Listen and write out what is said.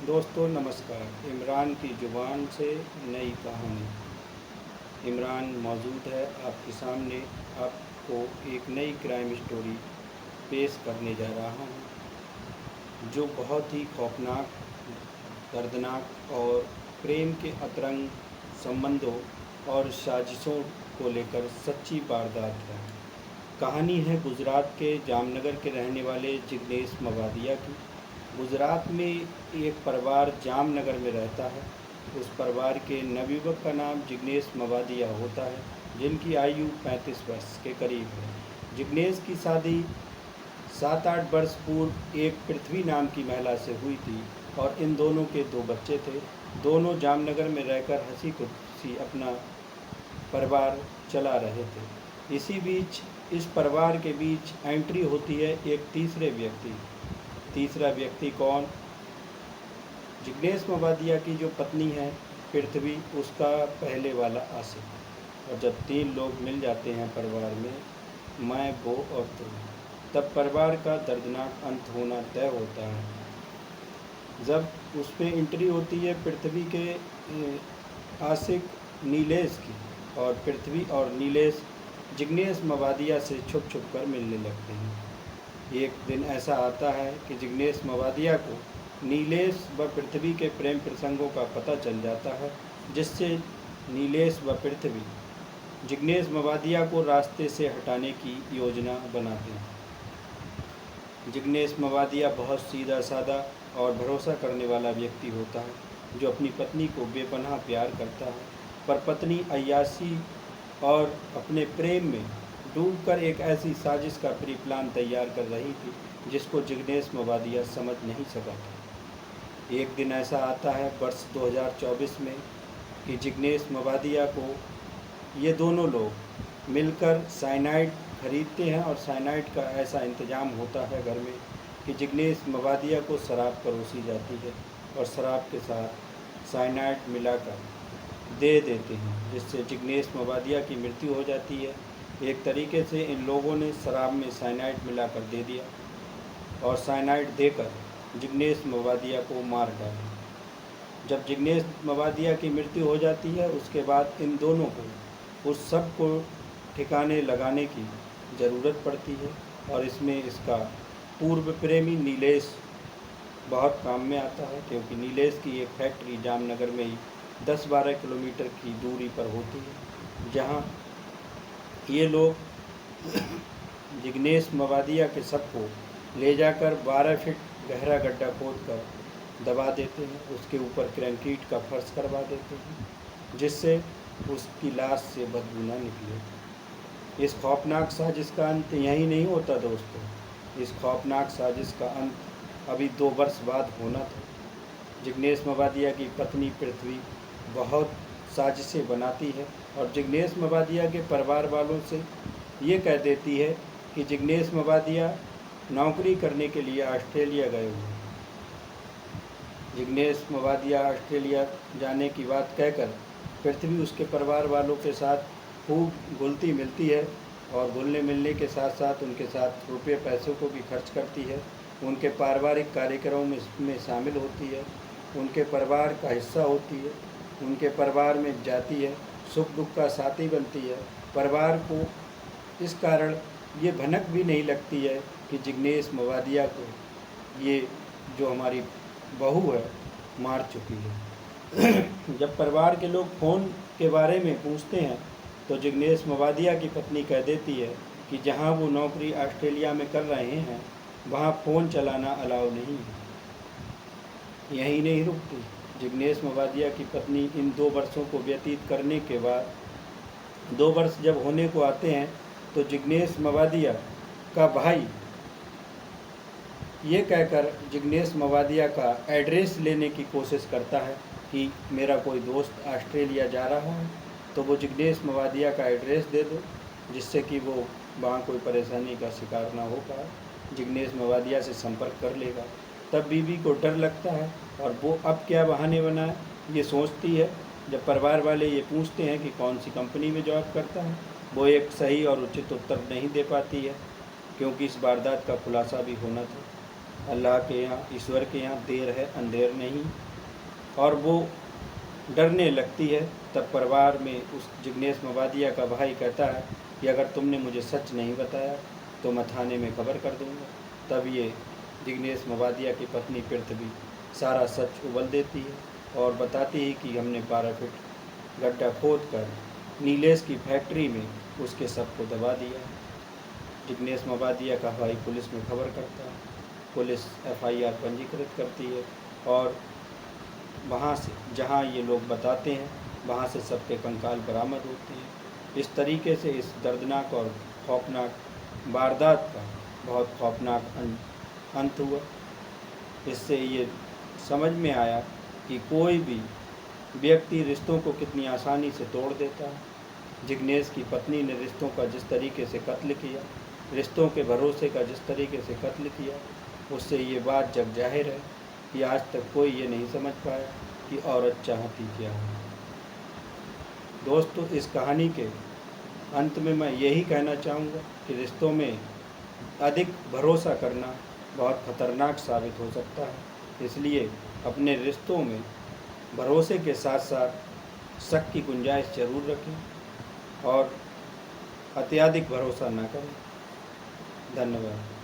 दोस्तों नमस्कार। इमरान की ज़ुबान से नई कहानी। इमरान मौजूद है आपके सामने। आपको एक नई क्राइम स्टोरी पेश करने जा रहा हूँ, जो बहुत ही खौफनाक, दर्दनाक और प्रेम के अतरंग संबंधों और साजिशों को लेकर सच्ची वारदात है। कहानी है गुजरात के जामनगर के रहने वाले जिग्नेश मवादिया की। गुजरात में एक परिवार जामनगर में रहता है। उस परिवार के नवयुवक का नाम जिग्नेश मवादिया होता है, जिनकी आयु 35 वर्ष के करीब है। जिग्नेश की शादी 7-8 वर्ष पूर्व एक पृथ्वी नाम की महिला से हुई थी और इन दोनों के 2 बच्चे थे। दोनों जामनगर में रहकर हंसी खुशी अपना परिवार चला रहे थे। इसी बीच इस परिवार के बीच एंट्री होती है एक तीसरा व्यक्ति कौन? जिग्नेश मवादिया की जो पत्नी है पृथ्वी, उसका पहले वाला आशिक। और जब 3 लोग मिल जाते हैं परिवार में, मैं, वो और तुम, तब परिवार का दर्दनाक अंत होना तय होता है। जब उसमें एंट्री होती है पृथ्वी के आशिक नीलेश की, और पृथ्वी और नीलेश जिग्नेश मवादिया से छुप छुप कर मिलने लगते हैं। एक दिन ऐसा आता है कि जिग्नेश मवादिया को नीलेश व पृथ्वी के प्रेम प्रसंगों का पता चल जाता है, जिससे नीलेश व पृथ्वी जिग्नेश मवादिया को रास्ते से हटाने की योजना बनाते हैं। जिग्नेश मवादिया बहुत सीधा साधा और भरोसा करने वाला व्यक्ति होता है, जो अपनी पत्नी को बेपनाह प्यार करता है। पर पत्नी अय्याशी और अपने प्रेम में डूबकर एक ऐसी साजिश का प्री प्लान तैयार कर रही थी, जिसको जिग्नेश मवादिया समझ नहीं सका था। एक दिन ऐसा आता है वर्ष 2024 में कि जिग्नेश मवादिया को ये दोनों लोग मिलकर साइनाइड खरीदते हैं, और साइनाइड का ऐसा इंतज़ाम होता है घर में कि जिग्नेश मवादिया को शराब परोसी जाती है और शराब के साथ साइनाइड मिलाकर दे देते हैं, जिससे जिग्नेश मवादिया की मृत्यु हो जाती है। एक तरीके से इन लोगों ने शराब में साइनाइड मिलाकर दे दिया और साइनाइड देकर जिग्नेश मवादिया को मार डाला। जब जिग्नेश मवादिया की मृत्यु हो जाती है, उसके बाद इन दोनों को उस सब को ठिकाने लगाने की ज़रूरत पड़ती है, और इसमें इसका पूर्व प्रेमी नीलेश बहुत काम में आता है, क्योंकि नीलेश की एक फैक्ट्री जामनगर में ही 10-12 किलोमीटर की दूरी पर होती है, जहाँ ये लोग जिग्नेश मवादिया के शव को ले जाकर 12 फीट गहरा गड्ढा खोदकर दबा देते हैं। उसके ऊपर कंक्रीट का फर्श करवा देते हैं, जिससे उसकी लाश से बदबू न निकले। इस खौफनाक साजिश का अंत यहीं नहीं होता दोस्तों। इस खौफनाक साजिश का अंत अभी 2 वर्ष बाद होना था। जिग्नेश मवादिया की पत्नी पृथ्वी बहुत साजिशें बनाती है और जिग्नेश मवादिया के परिवार वालों से ये कह देती है कि जिग्नेश मवादिया नौकरी करने के लिए ऑस्ट्रेलिया गए हुए हैं। जिग्नेश मवादिया ऑस्ट्रेलिया जाने की बात कहकर पृथ्वी उसके परिवार वालों के साथ खूब घुलती मिलती है, और घुलने मिलने के साथ साथ उनके साथ रुपये पैसों को भी खर्च करती है। उनके पारिवारिक कार्यक्रमों में शामिल होती है, उनके परिवार का हिस्सा होती है, उनके परिवार में जाती है, सुख दुख का साथी बनती है। परिवार को इस कारण ये भनक भी नहीं लगती है कि जिग्नेश मवादिया को ये जो हमारी बहू है मार चुकी है। जब परिवार के लोग फ़ोन के बारे में पूछते हैं, तो जिग्नेश मवादिया की पत्नी कह देती है कि जहां वो नौकरी ऑस्ट्रेलिया में कर रहे हैं, वहां फ़ोन चलाना अलाउ नहीं है। यहीं नहीं रुकती। जिग्नेश मवादिया की पत्नी इन 2 वर्षों को व्यतीत करने के बाद 2 वर्ष जब होने को आते हैं, तो जिग्नेश मवादिया का भाई ये कहकर जिग्नेश मवादिया का एड्रेस लेने की कोशिश करता है कि मेरा कोई दोस्त ऑस्ट्रेलिया जा रहा है, तो वो जिग्नेश मवादिया का एड्रेस दे दो, जिससे कि वो वहाँ कोई परेशानी का शिकार ना हो पाए। जिग्नेश मवादिया से संपर्क कर लेगा। तब बीवी को डर लगता है, और वो अब क्या बहाने बनाए ये सोचती है। जब परिवार वाले ये पूछते हैं कि कौन सी कंपनी में जॉब करता है, वो एक सही और उचित उत्तर नहीं दे पाती है, क्योंकि इस वारदात का खुलासा भी होना था। अल्लाह के यहाँ, ईश्वर के यहाँ देर है अंधेर नहीं। और वो डरने लगती है, तब परिवार में उस जिग्नेश मवादिया का भाई कहता है कि अगर तुमने मुझे सच नहीं बताया तो मैं थाने में खबर कर दूंगा। तब ये जिग्नेश मवादिया की पत्नी पृथ्वी सारा सच उगल देती है और बताती है कि हमने 12 फीट गड्ढा खोद कर नीलेश की फैक्ट्री में उसके शव को दबा दिया। जिग्नेश मवादिया का भाई पुलिस में खबर करता है, पुलिस FIR पंजीकृत करती है और वहाँ से जहाँ ये लोग बताते हैं वहाँ से सबके कंकाल बरामद होते हैं। इस तरीके से इस दर्दनाक और खौफनाक वारदात का बहुत खौफनाक अंत हुआ। इससे ये समझ में आया कि कोई भी व्यक्ति रिश्तों को कितनी आसानी से तोड़ देता है। जिग्नेश की पत्नी ने रिश्तों का जिस तरीके से कत्ल किया, रिश्तों के भरोसे का जिस तरीके से कत्ल किया, उससे ये बात जग जाहिर है कि आज तक कोई ये नहीं समझ पाया कि औरत चाहती क्या है। दोस्तों, इस कहानी के अंत में मैं यही कहना चाहूँगा कि रिश्तों में अधिक भरोसा करना बहुत खतरनाक साबित हो सकता है। इसलिए अपने रिश्तों में भरोसे के साथ साथ शक की गुंजाइश जरूर रखें और अत्यधिक भरोसा न करें। धन्यवाद।